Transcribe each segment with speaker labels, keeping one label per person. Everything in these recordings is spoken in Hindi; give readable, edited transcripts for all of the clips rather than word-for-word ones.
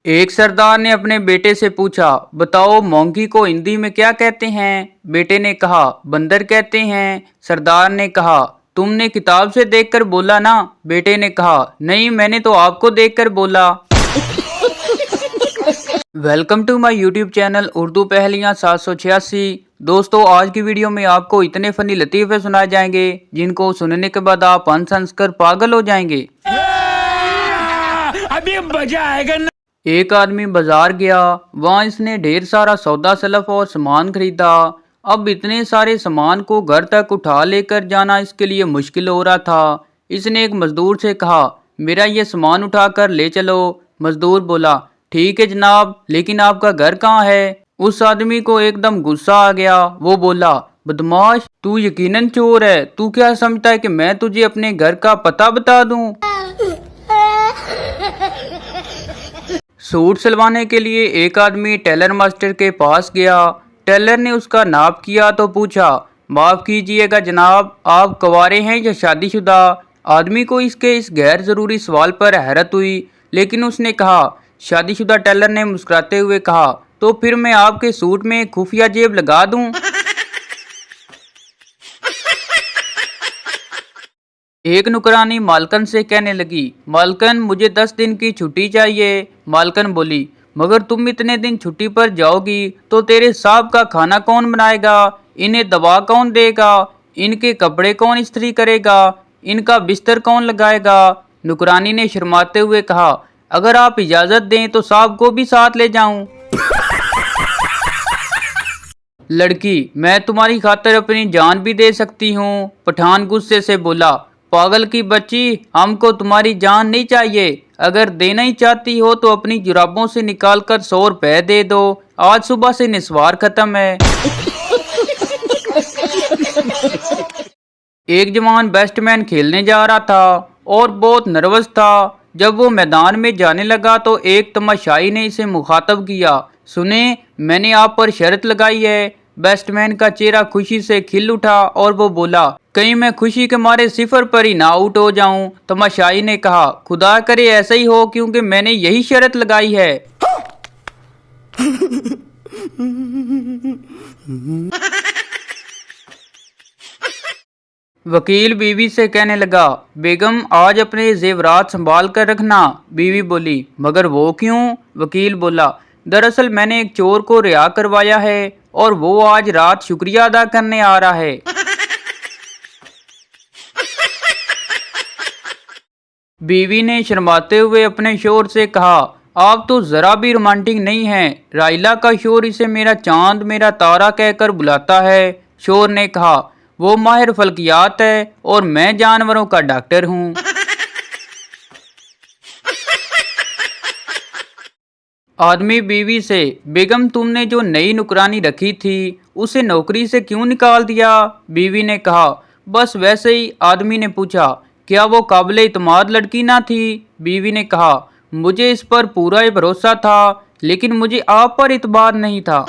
Speaker 1: एक सरदार ने अपने बेटे से पूछा, बताओ मोंकी को हिंदी में क्या कहते हैं। बेटे ने कहा, बंदर कहते हैं। सरदार ने कहा, तुमने किताब से देखकर बोला ना। बेटे ने कहा, नहीं, मैंने तो आपको देखकर बोला। Welcome to my YouTube channel Urdu पहेलियाँ 786। दोस्तों, आज की वीडियो में आपको इतने फनी लतीफ़े सुनाए जाएंगे जिनको सुनने के बाद आप हंस हंस कर पागल हो जाएंगे। अभी मजा आएगा ना। एक आदमी बाजार गया। वहाँ इसने ढेर सारा सौदा सलफ और सामान खरीदा। अब इतने सारे सामान को घर तक उठा लेकर जाना इसके लिए मुश्किल हो रहा था। इसने एक मजदूर से कहा, मेरा ये सामान उठा कर ले चलो। मजदूर बोला, ठीक है जनाब, लेकिन आपका घर कहाँ है। उस आदमी को एकदम गुस्सा आ गया। वो बोला, बदमाश, तू यकीनन चोर है। तू क्या समझता है कि मैं तुझे अपने घर का पता बता दूं। सूट सिलवाने के लिए एक आदमी टेलर मास्टर के पास गया। टेलर ने उसका नाप किया तो पूछा, माफ कीजिएगा जनाब, आप कुंवारे हैं या शादीशुदा। आदमी को इसके इस गैर जरूरी सवाल पर हैरत हुई, लेकिन उसने कहा, शादीशुदा। टेलर ने मुस्कुराते हुए कहा, तो फिर मैं आपके सूट में खुफिया जेब लगा दूं। एक नुकरानी मालकन से कहने लगी, मालकन, मुझे 10 दिन की छुट्टी चाहिए। मालकन बोली, मगर तुम इतने दिन छुट्टी पर जाओगी तो तेरे साहब का खाना कौन बनाएगा, इन्हें दवा कौन देगा, इनके कपड़े कौन इस्त्री करेगा, इनका बिस्तर कौन लगाएगा। नुकरानी ने शर्माते हुए कहा, अगर आप इजाजत दें तो साहब को भी साथ ले जाऊं। लड़की, मैं तुम्हारी खातिर अपनी जान भी दे सकती हूँ। पठान गुस्से से बोला, पागल की बच्ची, हमको तुम्हारी जान नहीं चाहिए। अगर देना ही चाहती हो तो अपनी जुराबों से निकाल कर 100 रुपए दे दो। आज सुबह से निस्वार खत्म है। एक जवान बैट्समैन खेलने जा रहा था और बहुत नर्वस था। जब वो मैदान में जाने लगा तो एक तमाशाई ने इसे मुखातब किया, सुने, मैंने आप पर शर्त लगाई है। बैट्समैन का चेहरा खुशी से खिल उठा और वो बोला, कहीं मैं खुशी के मारे सिफर पर ही ना आउट हो जाऊं। तमाशाई ने कहा, खुदा करे ऐसा ही हो, क्योंकि मैंने यही शर्त लगाई है। वकील बीवी से कहने लगा, बेगम, आज अपने जेवरात संभाल कर रखना। बीवी बोली, मगर वो क्यों। वकील बोला, दरअसल मैंने एक चोर को रिहा करवाया है और वो आज रात शुक्रिया अदा करने आ रहा है। बीवी ने शर्माते हुए अपने शोर से कहा, आप तो जरा भी रोमांटिक नहीं हैं। राइला का शोर इसे मेरा चांद, मेरा तारा कहकर बुलाता है। शोर ने कहा, वो माहिर फल्कियात है और मैं जानवरों का डॉक्टर हूँ। आदमी बीवी से, बेगम, तुमने जो नई नुकरानी रखी थी उसे नौकरी से क्यों निकाल दिया। बीवी ने कहा, बस वैसे ही। आदमी ने पूछा, क्या वो काबिले इत्मीनान लड़की ना थी। बीवी ने कहा, मुझे इस पर पूरा ही भरोसा था, लेकिन मुझे आप पर इत्मीनान नहीं था।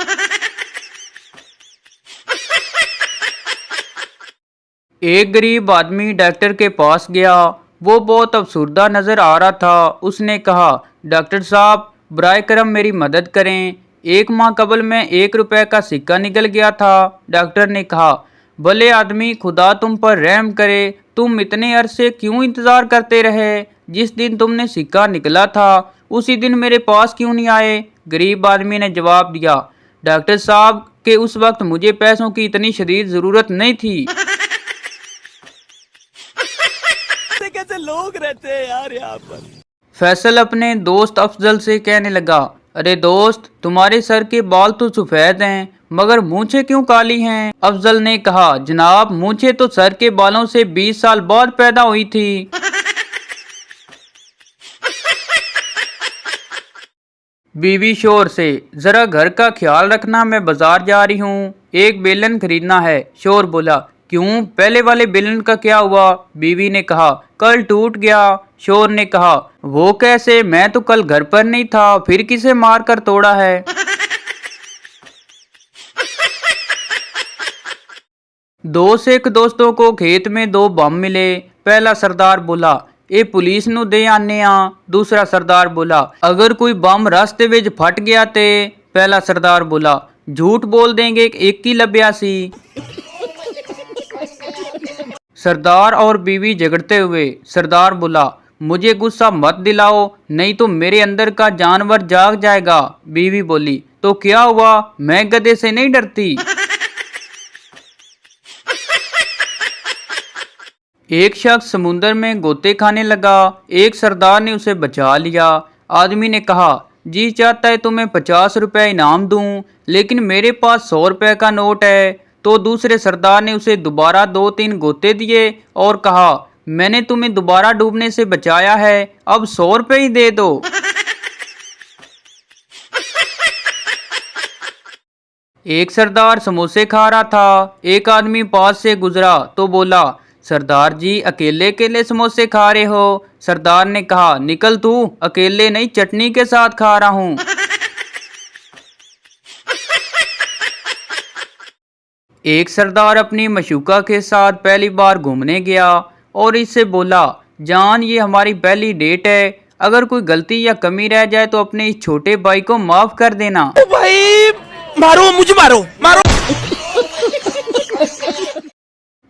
Speaker 1: एक गरीब आदमी डॉक्टर के पास गया। वो बहुत अफसुर्दा नजर आ रहा था। उसने कहा, डॉक्टर साहब, बराए करम मेरी मदद करें। एक माह कबल में 1 रुपए का सिक्का निकल गया था। डॉक्टर ने कहा, भले आदमी, खुदा तुम पर रहम करे। तुम इतने अरसे क्यों इंतजार करते रहे। जिस दिन तुमने सिक्का निकला था उसी दिन मेरे पास क्यों नहीं आए। गरीब आदमी ने जवाब दिया, डॉक्टर साहब के उस वक्त मुझे पैसों की इतनी शदीद जरूरत नहीं थी। कैसे लोग रहते हैं यार यहाँ पर। फैसल अपने दोस्त अफजल से कहने लगा, अरे दोस्त, तुम्हारे सर के बाल तो सफेद हैं मगर मूंछें क्यों काली हैं। अफजल ने कहा, जनाब, मूंछें तो सर के बालों से 20 साल बाद पैदा हुई थी। बीवी शोर से, जरा घर का ख्याल रखना, मैं बाजार जा रही हूँ, एक बेलन खरीदना है। शोर बोला, क्यों, पहले वाले बेलन का क्या हुआ। बीवी ने कहा, कल टूट गया। शोर ने कहा, वो कैसे, मैं तो कल घर पर नहीं था, फिर किसे मार कर तोड़ा है। दो सिख दोस्तों को खेत में 2 बम मिले। पहला सरदार बोला, ਇਹ ਪੁਲਿਸ ਨੂੰ ਦੇ ਆਨੇ ਆ। दूसरा सरदार बोला, अगर कोई बम रास्ते विच फट गया ते? पहला सरदार बोला, झूठ बोल देंगे, एक ही लभ्या सी। सरदार और बीवी झगड़ते हुए। सरदार बोला, मुझे गुस्सा मत दिलाओ, नहीं तो मेरे अंदर का जानवर जाग जाएगा। बीवी बोली, तो क्या हुआ, मैं गधे से नहीं डरती। एक शख्स समुंदर में गोते खाने लगा। एक सरदार ने उसे बचा लिया। आदमी ने कहा, जी चाहता है तो मैं 50 रुपये इनाम दूं, लेकिन मेरे पास 100 रुपये का नोट है। तो दूसरे सरदार ने उसे दोबारा 2-3 गोते दिए और कहा, मैंने तुम्हें दोबारा डूबने से बचाया है, अब 100 रुपये ही दे दो। एक सरदार समोसे खा रहा था। एक आदमी पास से गुजरा तो बोला, सरदार जी अकेले अकेले समोसे खा रहे हो। सरदार ने कहा, निकल तू, अकेले नहीं चटनी के साथ खा रहा हूँ। एक सरदार अपनी मशूका के साथ पहली बार घूमने गया और इससे बोला, जान ये हमारी पहली डेट है, अगर कोई गलती या कमी रह जाए तो अपने इस छोटे भाई को माफ कर देना।
Speaker 2: भाई मारो, मुझे मारो मारो।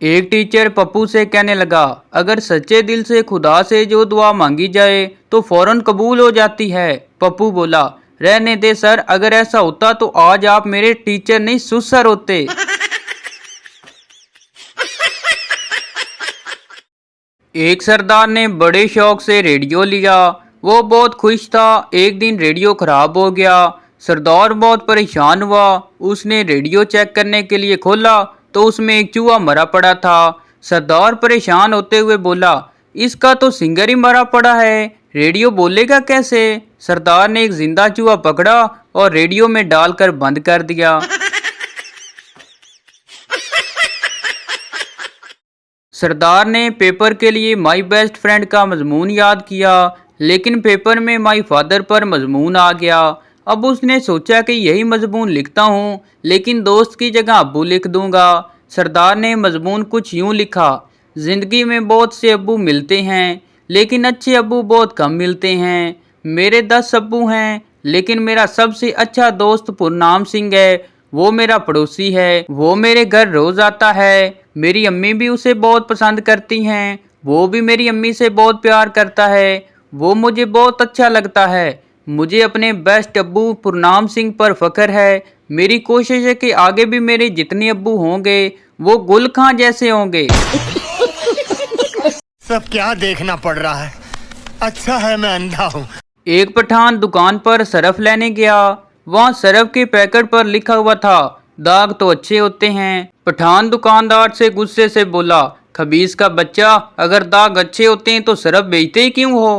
Speaker 1: एक टीचर पप्पू से कहने लगा, अगर सच्चे दिल से खुदा से जो दुआ मांगी जाए तो फौरन कबूल हो जाती है। पप्पू बोला, रहने दे सर, अगर ऐसा होता तो आज आप मेरे टीचर नहीं सुसर होते। एक सरदार ने बड़े शौक से रेडियो लिया। वो बहुत खुश था। एक दिन रेडियो खराब हो गया। सरदार बहुत परेशान हुआ। उसने रेडियो चेक करने के लिए खोला तो उसमें एक चूहा मरा पड़ा था। सरदार परेशान होते हुए बोला, इसका तो सिंगर ही मरा पड़ा है, रेडियो बोलेगा कैसे? सरदार ने एक जिंदा चूहा पकड़ा और रेडियो में डालकर बंद कर दिया। सरदार ने पेपर के लिए माई बेस्ट फ्रेंड का मजमून याद किया, लेकिन पेपर में माई फादर पर मजमून आ गया। अब उसने सोचा कि यही मजमून लिखता हूँ, लेकिन दोस्त की जगह अब्बू लिख दूंगा। सरदार ने मजमून कुछ यूँ लिखा, जिंदगी में बहुत से अब्बू मिलते हैं, लेकिन अच्छे अब्बू बहुत कम मिलते हैं। मेरे 10 अब्बू हैं, लेकिन मेरा सबसे अच्छा दोस्त पुरनाम सिंह है। वो मेरा पड़ोसी है, वो मेरे घर रोज आता है। मेरी अम्मी भी उसे बहुत पसंद करती हैं, वो भी मेरी अम्मी से बहुत प्यार करता है। वो मुझे बहुत अच्छा लगता है। मुझे अपने बेस्ट अब्बू पुरनाम सिंह पर फख्र है। मेरी कोशिश है कि आगे भी मेरे जितने अब्बू होंगे वो गुल खां जैसे होंगे।
Speaker 2: सब क्या देखना पड़ रहा है, अच्छा है मैं अंधा हूँ।
Speaker 1: एक पठान दुकान पर सरफ लेने गया। वहाँ सरफ के पैकेट पर लिखा हुआ था, दाग तो अच्छे होते हैं। पठान दुकानदार से गुस्से से बोला, खबीस का बच्चा, अगर दाग अच्छे होते हैं तो सरफ बेचते ही क्यों हो?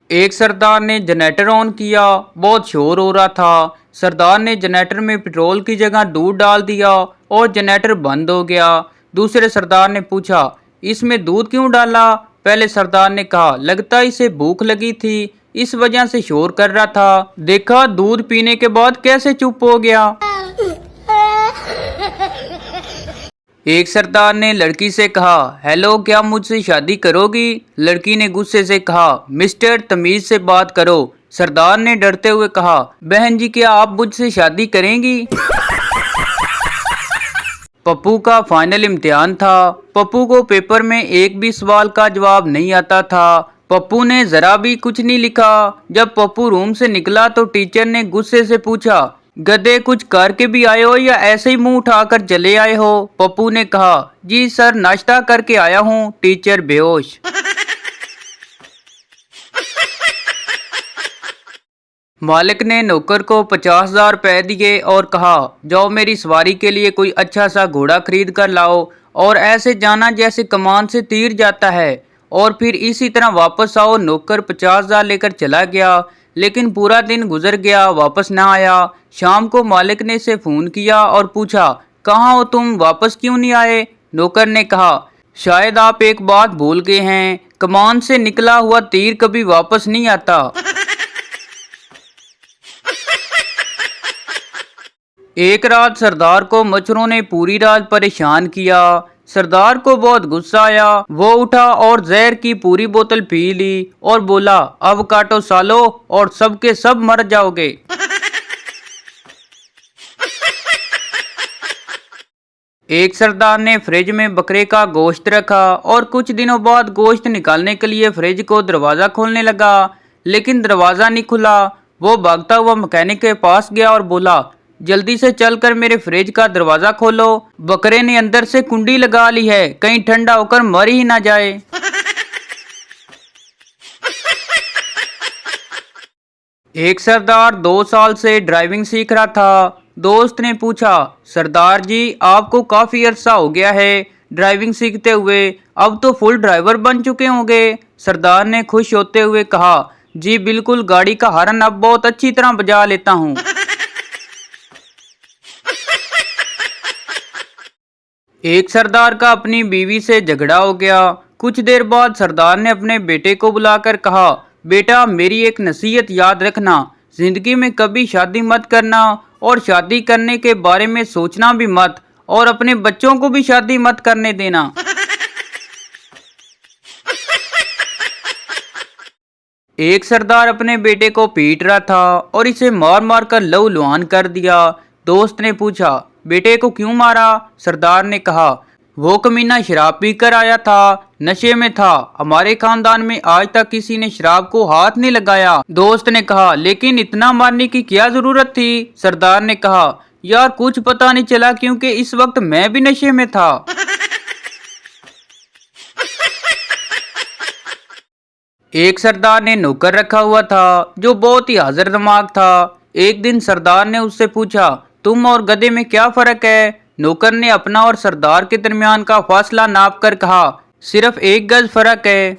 Speaker 1: एक सरदार ने जनरेटर ऑन किया। बहुत शोर हो रहा था। सरदार ने जनरेटर में पेट्रोल की जगह दूध डाल दिया और जनरेटर बंद हो गया। दूसरे सरदार ने पूछा, इसमें दूध क्यों डाला? पहले सरदार ने कहा, लगता इसे भूख लगी थी, इस वजह से शोर कर रहा था। देखा दूध पीने के बाद कैसे चुप हो गया। एक सरदार ने लड़की से कहा, हेलो, क्या मुझसे शादी करोगी? लड़की ने गुस्से से कहा, मिस्टर, तमीज से बात करो। सरदार ने डरते हुए कहा, बहन जी, क्या आप मुझसे शादी करेंगी? पप्पू का फाइनल इम्तिहान था। पप्पू को पेपर में एक भी सवाल का जवाब नहीं आता था। पप्पू ने जरा भी कुछ नहीं लिखा। जब पप्पू रूम से निकला तो टीचर ने गुस्से से पूछा, गधे, कुछ करके भी आए हो या ऐसे ही मुंह उठाकर चले आए हो? पप्पू ने कहा, जी सर, नाश्ता करके आया हूँ। टीचर बेहोश। मालिक ने नौकर को 50,000 रुपए दिए और कहा, जाओ मेरी सवारी के लिए कोई अच्छा सा घोड़ा खरीद कर लाओ और ऐसे जाना जैसे कमान से तीर जाता है, और फिर इसी तरह वापस आओ। नौकर 50,000 लेकर चला गया, लेकिन पूरा दिन गुजर गया, वापस ना आया। शाम को मालिक ने इसे फोन किया और पूछा, कहाँ हो तुम, वापस क्यों नहीं आए? नौकर ने कहा, शायद आप एक बात भूल गए हैं, कमान से निकला हुआ तीर कभी वापस नहीं आता। एक रात सरदार को मच्छरों ने पूरी रात परेशान किया। सरदार को बहुत गुस्सा आया। वो उठा और जहर की पूरी बोतल पी ली और बोला, अब काटो सालो और सबके सब मर जाओगे। एक सरदार ने फ्रिज में बकरे का गोश्त रखा और कुछ दिनों बाद गोश्त निकालने के लिए फ्रिज को दरवाजा खोलने लगा, लेकिन दरवाजा नहीं खुला। वो भागता हुआ मैकेनिक के पास गया और बोला, जल्दी से चलकर मेरे फ्रिज का दरवाजा खोलो, बकरे ने अंदर से कुंडी लगा ली है, कहीं ठंडा होकर मर ही ना जाए। एक सरदार 2 साल से ड्राइविंग सीख रहा था। दोस्त ने पूछा, सरदार जी आपको काफी अरसा हो गया है ड्राइविंग सीखते हुए, अब तो फुल ड्राइवर बन चुके होंगे। सरदार ने खुश होते हुए कहा, जी बिल्कुल, गाड़ी का हॉर्न अब बहुत अच्छी तरह बजा लेता हूँ। एक सरदार का अपनी बीवी से झगड़ा हो गया। कुछ देर बाद सरदार ने अपने बेटे को बुलाकर कहा, बेटा मेरी एक नसीहत याद रखना, जिंदगी में कभी शादी मत करना और शादी करने के बारे में सोचना भी मत, और अपने बच्चों को भी शादी मत करने देना। एक सरदार अपने बेटे को पीट रहा था और इसे मार मार कर लहूलुहान कर दिया। दोस्त ने पूछा, बेटे को क्यों मारा? सरदार ने कहा, वो कमीना शराब पीकर आया था, नशे में था, हमारे खानदान में आज तक किसी ने शराब को हाथ नहीं लगाया। दोस्त ने कहा, लेकिन इतना मारने की क्या जरूरत थी? सरदार ने कहा, यार कुछ पता नहीं चला क्योंकि इस वक्त मैं भी नशे में था। एक सरदार ने नौकर रखा हुआ था जो बहुत ही हाजिर दिमाग था। एक दिन सरदार ने उससे पूछा, तुम और गधे में क्या फर्क है? नौकर ने अपना और सरदार के दरमियान का फासला नाप कर कहा, सिर्फ 1 गज फर्क है।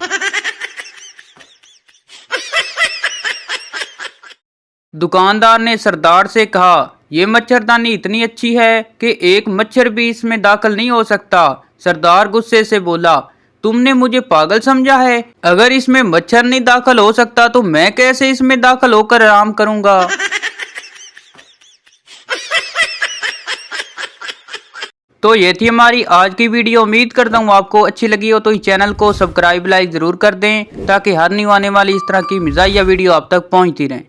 Speaker 1: दुकानदार ने सरदार से कहा, ये मच्छरदानी इतनी अच्छी है कि एक मच्छर भी इसमें दाखिल नहीं हो सकता। सरदार गुस्से से बोला, तुमने मुझे पागल समझा है? अगर इसमें मच्छर नहीं दाखिल हो सकता तो मैं कैसे इसमें दाखिल होकर आराम करूंगा? तो ये थी हमारी आज की वीडियो। उम्मीद करता हूँ आपको अच्छी लगी हो, तो इस चैनल को सब्सक्राइब लाइक जरूर कर दें ताकि हर न्यू आने वाली इस तरह की मज़ाहिया वीडियो आप तक पहुँचती रहें।